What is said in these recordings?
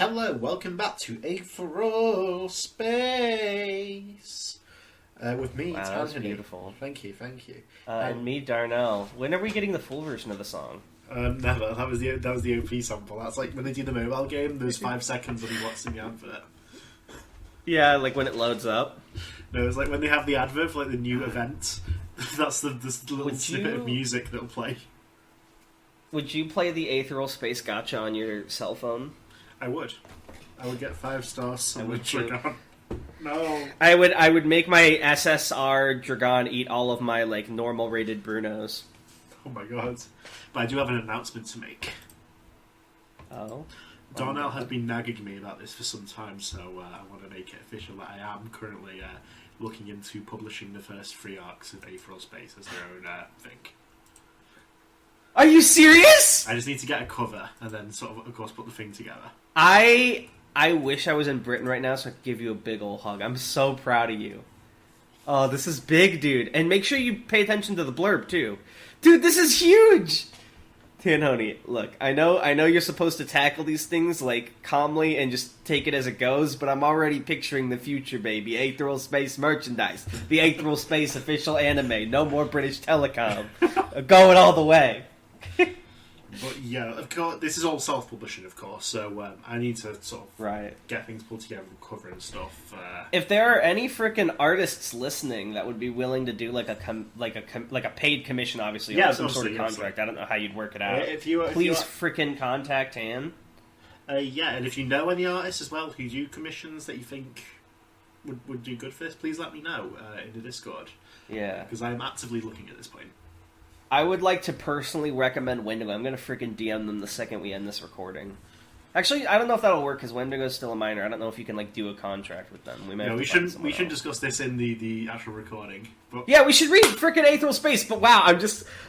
Hello, welcome back to Aetheral Space. With me, Wow, that was Tanhony. beautiful. Thank you. And me, Darnell. When are we getting the full version of the song? Never. That was the OP sample. That's like when they do the mobile game. There's 5 seconds of he watching the advert. Yeah, like when it loads up. No, it's like when they have the advert for like the new event. That's the little snippet of music that'll play. Would you play the Aetheral Space Gacha on your cell phone? I would get 5 stars on the would too. Dragon. No. I would make my SSR Dragon eat all of my like normal rated Brunos. Oh my god. But I do have an announcement to make. Oh. Darnell has been nagging me about this for some time, so I want to make it official that I am currently looking into publishing the first 3 arcs of Aetheral Space as their own thing. Are you serious? I just need to get a cover and then sort of course, put the thing together. I wish I was in Britain right now so I could give you a big ol' hug. I'm so proud of you. Oh, this is big, dude. And make sure you pay attention to the blurb, too. Dude, this is huge! Tanhony, look, I know you're supposed to tackle these things, like, calmly and just take it as it goes, but I'm already picturing the future, baby. Aetheral Space merchandise. The Aetheral Space official anime. No more British Telecom. Going all the way. But yeah, of course, this is all self-publishing, of course, so I need to sort of get things pulled together and cover and stuff. If there are any frickin' artists listening that would be willing to do like a paid commission, obviously, yeah, or some sort of contract, I don't know how you'd work it out. Please frickin' contact Han. Yeah, and if you know any artists as well who do commissions that you think would do good for this, please let me know in the Discord. Yeah, because I'm actively looking at this point. I would like to personally recommend Wendigo. I'm going to freaking DM them the second we end this recording. Actually, I don't know if that'll work, because Wendigo's still a minor. I don't know if you can, like, do a contract with them. We shouldn't discuss this in the actual recording. But... Yeah, we should read freaking Aetheral Space, but wow,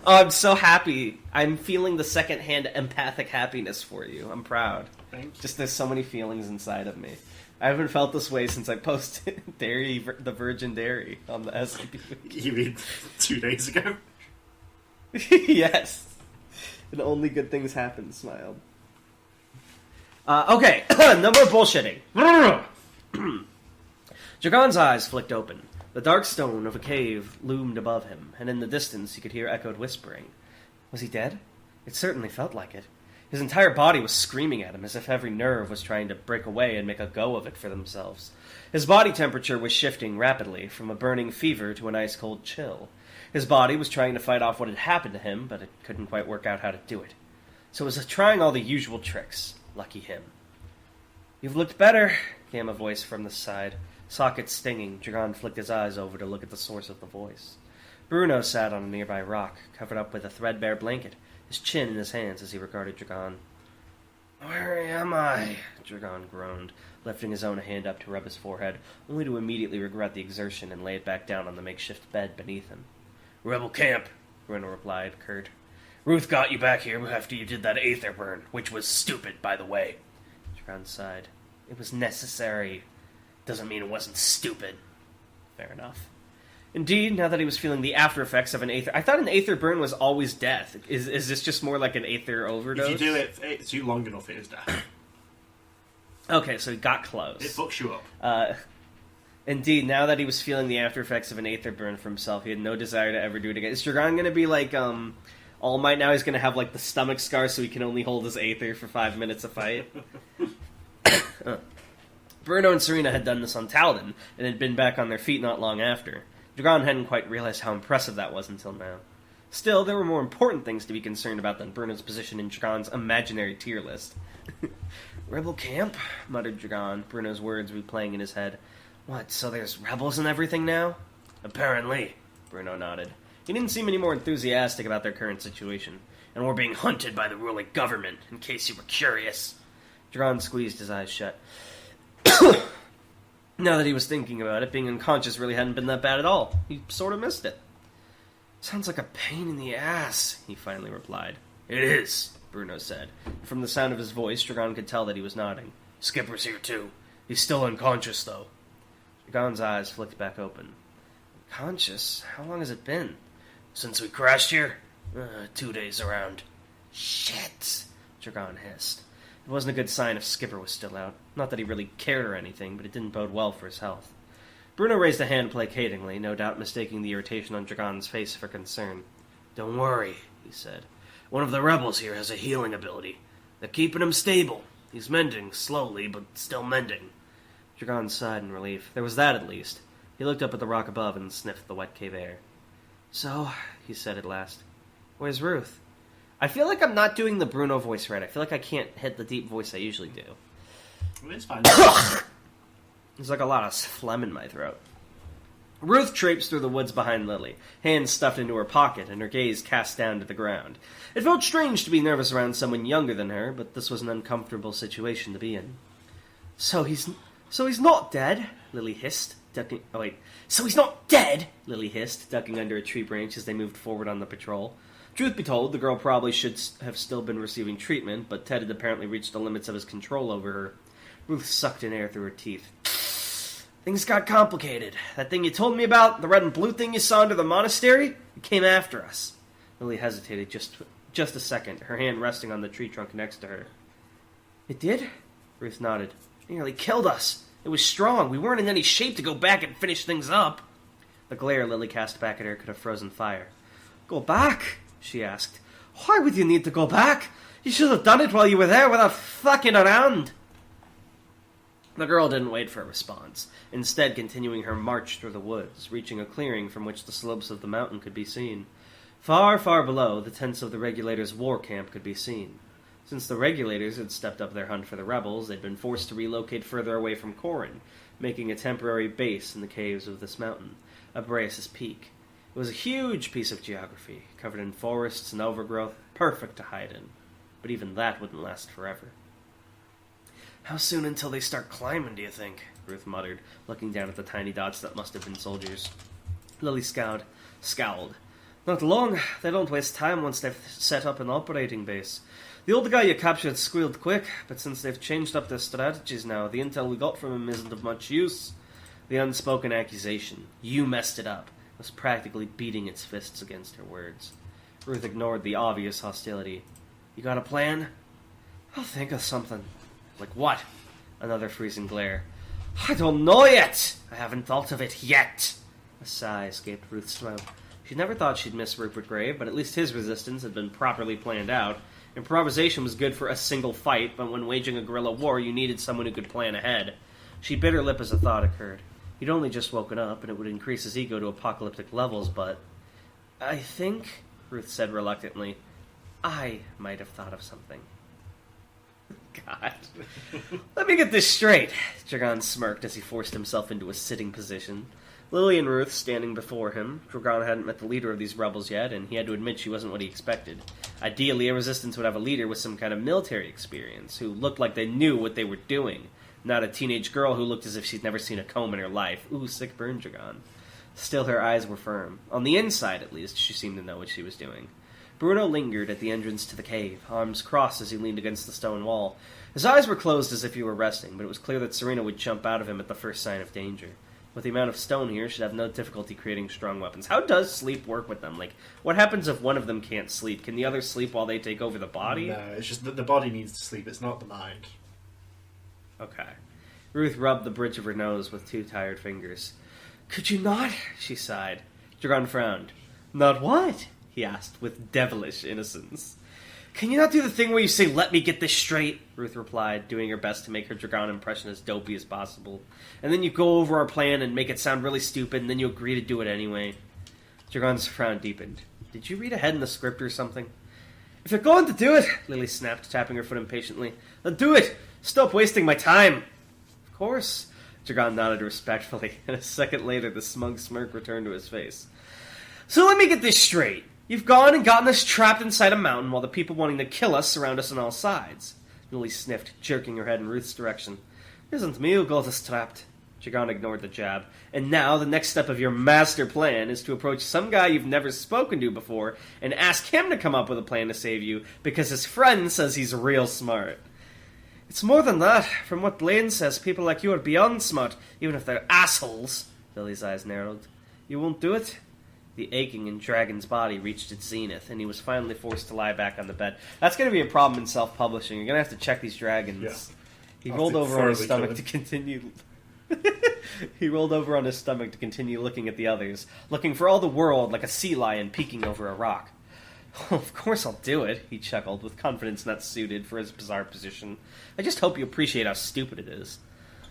I'm so happy. I'm feeling the second-hand empathic happiness for you. I'm proud. Thanks. Just there's so many feelings inside of me. I haven't felt this way since I posted the Virgin Dairy on the SCP. You mean 2 days ago? Yes. And only good things happen, smiled. Okay, no more bullshitting. Dragon's eyes flicked open. The dark stone of a cave loomed above him, and in the distance he could hear echoed whispering. Was he dead? It certainly felt like it. His entire body was screaming at him, as if every nerve was trying to break away and make a go of it for themselves. His body temperature was shifting rapidly, from a burning fever to an ice-cold chill. His body was trying to fight off what had happened to him, but it couldn't quite work out how to do it. So it was trying all the usual tricks. Lucky him. "You've looked better," came a voice from the side. Socket stinging, Dragon flicked his eyes over to look at the source of the voice. Bruno sat on a nearby rock, covered up with a threadbare blanket, his chin in his hands as he regarded Dragon. "Where am I?" Dragon groaned, lifting his own hand up to rub his forehead, only to immediately regret the exertion and lay it back down on the makeshift bed beneath him. "Rebel camp," Bruno replied, curt. "Ruth got you back here after you did that aether burn, which was stupid, by the way." Dragon sighed. "It was necessary. Doesn't mean it wasn't stupid." Fair enough. Indeed, now that he was feeling the after effects of an aether... I thought an aether burn was always death. Is this just more like an aether overdose? If you do it too long enough, it is death. Okay, so he got close. It fucks you up. Indeed, now that he was feeling the after effects of an aether burn for himself, he had no desire to ever do it again. Is Dragon going to be like All Might now? He's going to have like the stomach scar so he can only hold his aether for 5 minutes a fight? Bruno and Serena had done this on Talden, and had been back on their feet not long after. Dragon hadn't quite realized how impressive that was until now. Still, there were more important things to be concerned about than Bruno's position in Dragon's imaginary tier list. "Rebel camp?" muttered Dragon, Bruno's words replaying in his head. "What, so there's rebels and everything now?" "Apparently," Bruno nodded. He didn't seem any more enthusiastic about their current situation. "And we're being hunted by the ruling government, in case you were curious." Dragon squeezed his eyes shut. Now that he was thinking about it, being unconscious really hadn't been that bad at all. He sort of missed it. "Sounds like a pain in the ass," he finally replied. "It is," Bruno said. From the sound of his voice, Dragon could tell that he was nodding. "Skipper's here too. He's still unconscious, though." Dragon's eyes flicked back open. "Unconscious? How long has it been?" "Since we crashed here? 2 days around." "Shit," Dragon hissed. It wasn't a good sign if Skipper was still out. Not that he really cared or anything, but it didn't bode well for his health. Bruno raised a hand placatingly, no doubt mistaking the irritation on Dragon's face for concern. "Don't worry," he said. "One of the rebels here has a healing ability. They're keeping him stable. He's mending, slowly, but still mending." Dragon sighed in relief. There was that, at least. He looked up at the rock above and sniffed the wet cave air. "So," he said at last, "where's Ruth?" I feel like I'm not doing the Bruno voice right. I feel like I can't hit the deep voice I usually do. It's fine. There's like a lot of phlegm in my throat. Ruth traipsed through the woods behind Lily, hands stuffed into her pocket and her gaze cast down to the ground. It felt strange to be nervous around someone younger than her, but this was an uncomfortable situation to be in. So he's not dead," Lily hissed, ducking... Oh, wait. "So he's not dead," Lily hissed, ducking under a tree branch as they moved forward on the patrol. Truth be told, the girl probably should have still been receiving treatment, but Ted had apparently reached the limits of his control over her. Ruth sucked in air through her teeth. "Things got complicated. That thing you told me about, the red and blue thing you saw under the monastery, it came after us." Lily hesitated just a second, her hand resting on the tree trunk next to her. "It did?" Ruth nodded. "It nearly killed us. It was strong. We weren't in any shape to go back and finish things up." The glare Lily cast back at her could have frozen fire. "Go back?" she asked. "Why would you need to go back? You should have done it while you were there without fucking around." The girl didn't wait for a response, instead continuing her march through the woods, reaching a clearing from which the slopes of the mountain could be seen. Far, far below, the tents of the Regulators' war camp could be seen. Since the Regulators had stepped up their hunt for the rebels, they'd been forced to relocate further away from Corin, making a temporary base in the caves of this mountain, Abraeus' Peak. It was a huge piece of geography, covered in forests and overgrowth, perfect to hide in. But even that wouldn't last forever. "How soon until they start climbing, do you think?" Ruth muttered, looking down at the tiny dots that must have been soldiers. Lily scowled. "Not long. They don't waste time once they've set up an operating base. The old guy you captured squealed quick, but since they've changed up their strategies now, the intel we got from him isn't of much use." The unspoken accusation, "You messed it up," was practically beating its fists against her words. Ruth ignored the obvious hostility. "You got a plan?" "I'll think of something." "Like what?" Another freezing glare. "I don't know yet. I haven't thought of it yet." A sigh escaped Ruth's throat. She never thought she'd miss Rupert Grave, but at least his resistance had been properly planned out. Improvisation was good for a single fight, but when waging a guerrilla war, you needed someone who could plan ahead. She bit her lip as a thought occurred. He'd only just woken up, and it would increase his ego to apocalyptic levels, but... "I think," Ruth said reluctantly, "I might have thought of something." God. "Let me get this straight." Dragon smirked as he forced himself into a sitting position. Lily and Ruth standing before him. Dragon hadn't met the leader of these rebels yet, and he had to admit she wasn't what he expected. Ideally, a resistance would have a leader with some kind of military experience, who looked like they knew what they were doing. Not a teenage girl who looked as if she'd never seen a comb in her life. Ooh, sick burn, Dragon. Still, her eyes were firm. On the inside, at least, she seemed to know what she was doing. Bruno lingered at the entrance to the cave, arms crossed as he leaned against the stone wall. His eyes were closed as if he were resting, but it was clear that Serena would jump out of him at the first sign of danger. With the amount of stone here, she'd have no difficulty creating strong weapons. How does sleep work with them? Like, what happens if one of them can't sleep? Can the other sleep while they take over the body? No, it's just that the body needs to sleep, it's not the mind. Okay. Ruth rubbed the bridge of her nose with two tired fingers. "Could you not?" she sighed. Dragon frowned. "Not what?" he asked with devilish innocence. "Can you not do the thing where you say, 'Let me get this straight'?" Ruth replied, doing her best to make her Dragon impression as dopey as possible. "And then you go over our plan and make it sound really stupid, and then you agree to do it anyway." Dragon's frown deepened. "Did you read ahead in the script or something?" "If you're going to do it," Lily snapped, tapping her foot impatiently, "then do it! Stop wasting my time!" "Of course." Dragon nodded respectfully, and a second later the smug smirk returned to his face. "So let me get this straight. You've gone and gotten us trapped inside a mountain while the people wanting to kill us surround us on all sides." Lily sniffed, jerking her head in Ruth's direction. "Isn't me who got us trapped." Dragon ignored the jab. "And now the next step of your master plan is to approach some guy you've never spoken to before and ask him to come up with a plan to save you because his friend says he's real smart." "It's more than that. From what Blaine says, people like you are beyond smart, even if they're assholes." Lily's eyes narrowed. "You won't do it?" The aching in Dragon's body reached its zenith, and he was finally forced to lie back on the bed. That's going to be a problem in self-publishing. You're going to have to check these dragons. Yeah. He rolled over on his stomach to continue... He rolled over on his stomach to continue looking at the others, looking for all the world like a sea lion peeking over a rock. Oh, of course I'll do it, he chuckled, with confidence not suited for his bizarre position. I just hope you appreciate how stupid it is.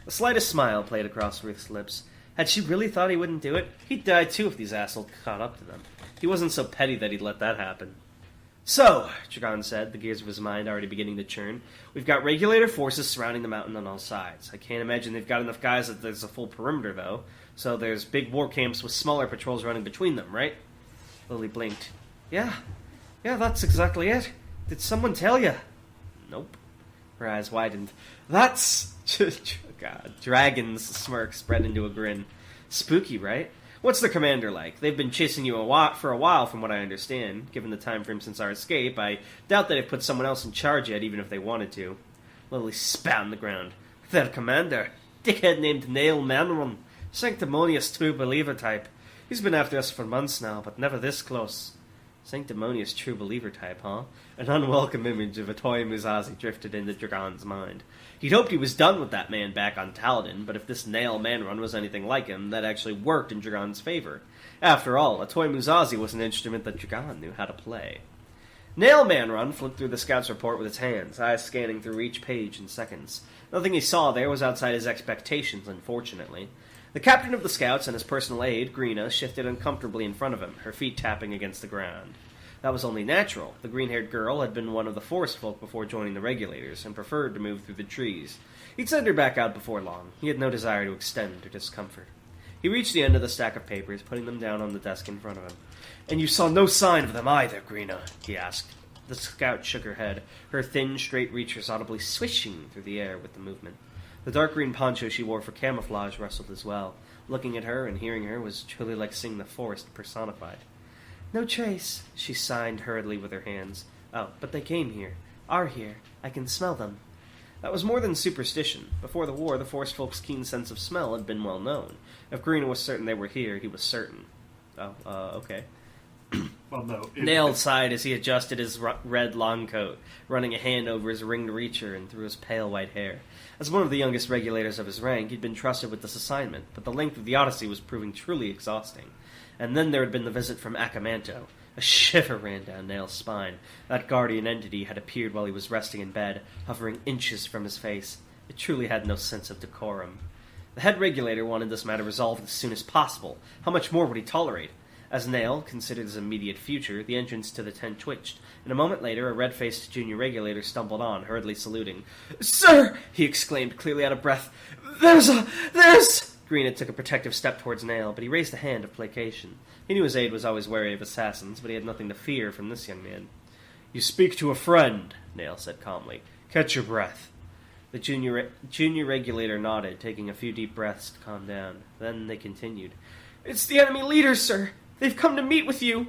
The slightest smile played across Ruth's lips. Had she really thought he wouldn't do it? He'd die too if these assholes caught up to them. He wasn't so petty that he'd let that happen. So, Dragon said, the gears of his mind already beginning to churn, we've got regulator forces surrounding the mountain on all sides. I can't imagine they've got enough guys that there's a full perimeter, though. So there's big war camps with smaller patrols running between them, right? Lily blinked. Yeah, that's exactly it. Did someone tell you? Nope. Her eyes widened. That's... God. Dragon's smirk spread into a grin. Spooky, right? What's the commander like? They've been chasing you for a while, from what I understand. Given the time frame since our escape, I doubt that they've put someone else in charge yet, even if they wanted to. Lily spat on the ground. Their commander? Dickhead named Nail Manrun. Sanctimonious true believer type. He's been after us for months now, but never this close. Sanctimonious true believer type, huh? An unwelcome image of a toy Muzazi drifted into Dragon's mind. He'd hoped he was done with that man back on Taladin, but if this Nail Manrun was anything like him, that actually worked in Dragon's favor. After all, a toy Muzazi was an instrument that Dragon knew how to play. Nail Manrun flipped through the scout's report with his hands, eyes scanning through each page in seconds. Nothing he saw there was outside his expectations, unfortunately. The captain of the scouts and his personal aide, Greena, shifted uncomfortably in front of him, her feet tapping against the ground. That was only natural. The green-haired girl had been one of the forest folk before joining the regulators, and preferred to move through the trees. He'd send her back out before long. He had no desire to extend her discomfort. He reached the end of the stack of papers, putting them down on the desk in front of him. "And you saw no sign of them either, Greena?" he asked. The scout shook her head, her thin, straight reaches audibly swishing through the air with the movement. The dark green poncho she wore for camouflage rustled as well. Looking at her and hearing her was truly like seeing the forest personified. "No trace," she signed hurriedly with her hands. "Oh, but they came here. Are here. I can smell them." That was more than superstition. Before the war, the forest folk's keen sense of smell had been well known. If Greena was certain they were here, he was certain. Okay. Well, no. Nail sighed as he adjusted his red long coat, running a hand over his ringed reacher and through his pale white hair. As one of the youngest regulators of his rank, he'd been trusted with this assignment, but the length of the odyssey was proving truly exhausting. And then there had been the visit from Acamanto. A shiver ran down Nail's spine. That guardian entity had appeared while he was resting in bed, hovering inches from his face. It truly had no sense of decorum. The head regulator wanted this matter resolved as soon as possible. How much more would he tolerate? As Nail considered his immediate future, the entrance to the tent twitched, and a moment later a red-faced junior regulator stumbled on, hurriedly saluting. "Sir!" he exclaimed, clearly out of breath. There's... Greena took a protective step towards Nail, but he raised a hand of placation. He knew his aide was always wary of assassins, but he had nothing to fear from this young man. "You speak to a friend," Nail said calmly. "Catch your breath." The junior regulator nodded, taking a few deep breaths to calm down. Then they continued. "It's the enemy leaders, sir! They've come to meet with you!"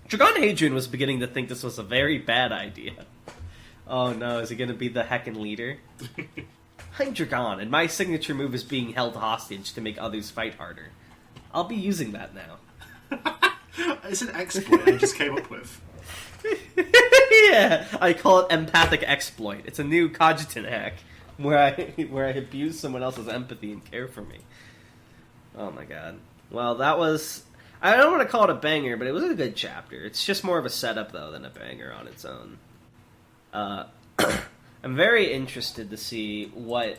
Dragon Hadrian was beginning to think this was a very bad idea. Oh no, is he going to be the heckin' leader? I'm Dragon, and my signature move is being held hostage to make others fight harder. I'll be using that now. It's an exploit I just came up with. Yeah, I call it empathic exploit. It's a new cogitant hack where I abuse someone else's empathy and care for me. Oh my god. Well, that was... I don't want to call it a banger, but it was a good chapter. It's just more of a setup, though, than a banger on its own. I'm very interested to see what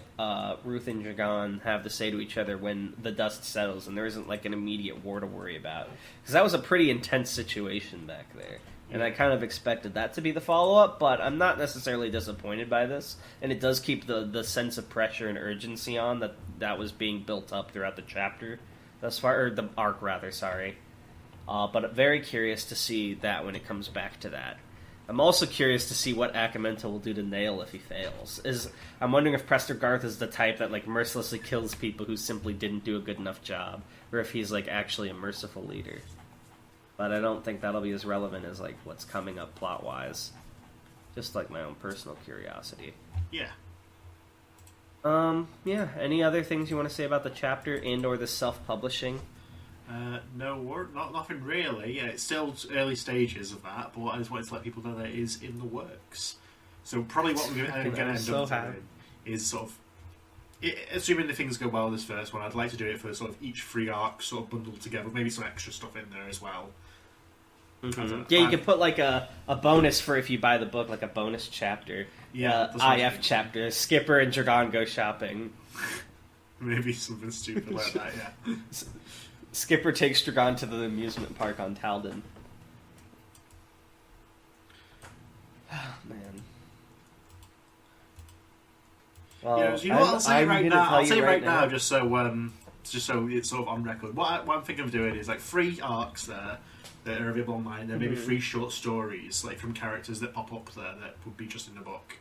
Ruth and Dragon have to say to each other when the dust settles and there isn't like an immediate war to worry about. Because that was a pretty intense situation back there. And I kind of expected that to be the follow-up, but I'm not necessarily disappointed by this. And it does keep the sense of pressure and urgency on that was being built up throughout the chapter. Thus far, or the arc, rather, sorry. But I'm very curious to see that when it comes back to that. I'm also curious to see what Akamenta will do to Nail if he fails. I'm wondering if Prester Garth is the type that like mercilessly kills people who simply didn't do a good enough job, or if he's like actually a merciful leader. But I don't think that'll be as relevant as like what's coming up plot-wise. Just like my own personal curiosity. Yeah. Yeah. Any other things you want to say about the chapter and or the self-publishing? No, nothing really. Yeah, it's still early stages of that, but I just wanted to let people know that it is in the works. So probably what we're going to end up doing is sort of, assuming the things go well this first one, I'd like to do it for sort of each free arc sort of bundled together, maybe some extra stuff in there as well. Mm-hmm. Yeah, you could put like a bonus for if you buy the book, like a bonus chapter. Yeah, IF chapter. Skipper and Dragon go shopping. Maybe something stupid like that, yeah. Skipper takes Dragon to the amusement park on Talden. Oh, man. Well, you know what I'll say right now? I'll say right now, just so it's sort of on record. What I'm thinking of doing is like 3 arcs there that are available online. There may be 3 short stories like from characters that pop up there that would be just in the book.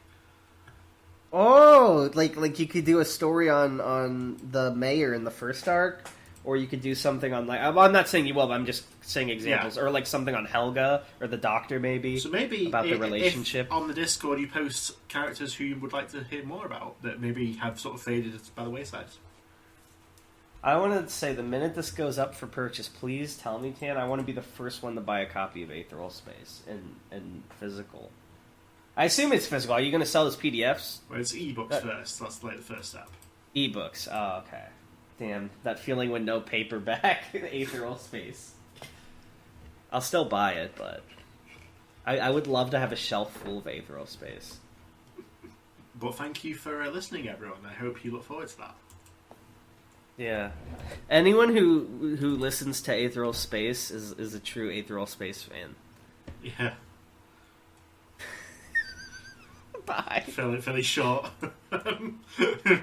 Oh, like you could do a story on the mayor in the first arc, or you could do something on like I'm not saying you will, but I'm just saying examples, or like something on Helga or the Doctor maybe. So maybe about the relationship if on the Discord. You post characters who you would like to hear more about that maybe have sort of faded by the wayside. I want to say the minute this goes up for purchase, please tell me, Tan. I want to be the first one to buy a copy of Aetheral Space in physical. I assume it's physical. Are you going to sell this PDFs? Well, it's ebooks first. That's like the first step. Ebooks. Oh, okay. Damn, that feeling when no paperback Aetheral Space. I'll still buy it, but I would love to have a shelf full of Aetheral Space. But thank you for listening, everyone. I hope you look forward to that. Yeah. Anyone who listens to Aetheral Space is a true Aetheral Space fan. Yeah. Bye. Fairly short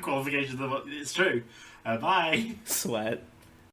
qualification. It's true. Bye. Sweat.